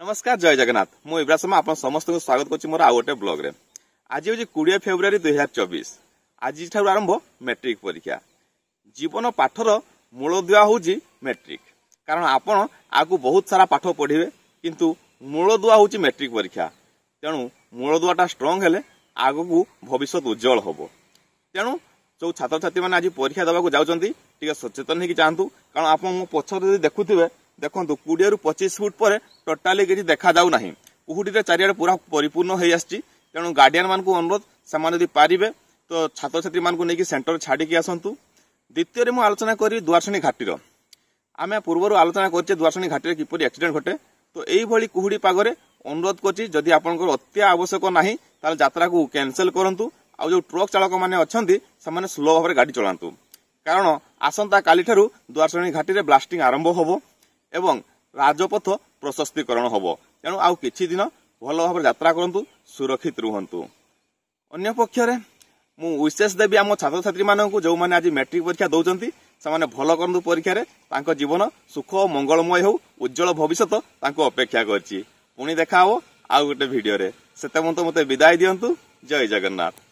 नमस्कार जय जगन्नाथ मु इब्रा शर्मा आप समस्त को स्वागत कर मोर आउ गोटे ब्लॉग रे। आज हूँ 20 फेब्रुआरी 2024। आज ठार आरंभ मैट्रिक परीक्षा। जीवन पाठर मूलदुआ हूँ मैट्रिक। कारण आपण आगु बहुत सारा पाठ पढ़े किंतु मूलदुआ हूँ मैट्रिक परीक्षा। तेणु मूलदुआटा स्ट्रंग हेले आगु भविष्य उज्जवल हम। तेणु जो छात्र छात्री मैंने आज परीक्षा देवाक जाऊँगी टे सचेतन होगी जातु। कारण आप मो पछर देखुवे देखो 20 ରୁ 25 फुट पर टोटाली किसी देखा जाऊ ना। कुहुटी चारिआडे पूरा परिपूर्ण हो आसी। तेणु गार्डियन मान अनुरोध से पारे तो छात्र छात्री मान नहीं सेंटर छाड़ी आसतु। द्वितीय मुझे आलोचना करी दुआरसणी घाटीर। आम पूर्व आलोचना कर दुआरसणी घाटी में किपरि एक्सीडेंट घटे। तो यही कुहुड़ी पागरे अनुरोध करछि जदि आपनकर अति आवश्यक नाही ताल यात्रा को कैंसिल करंतु। आ जो ट्रक चालक माने अछंती से स्लो भाव में गाड़ी चलांतु। कारण आसंता काली ठारू दुआरसणी घाटी में ब्लास्टिंग आरंभ होबो एवं राजपथ प्रशस्तीकरण हम। तेणु आउ किछि दिन भल भाव यात्रा करंतु सुरक्षित रुहंतु। अन्य पक्षरे मु विशेष देवी आम छात्र छात्री मानक जो मैंने आज मैट्रिक परीक्षा दौरान से भल करंतु परीक्षा जीवन सुख और मंगलमय हो उज्जवल भविष्य अपेक्षा करछि। पुणी देखा हो आउ गोटे भिडियो रे। सेते मते विदाय दियंतु। जय जगन्नाथ।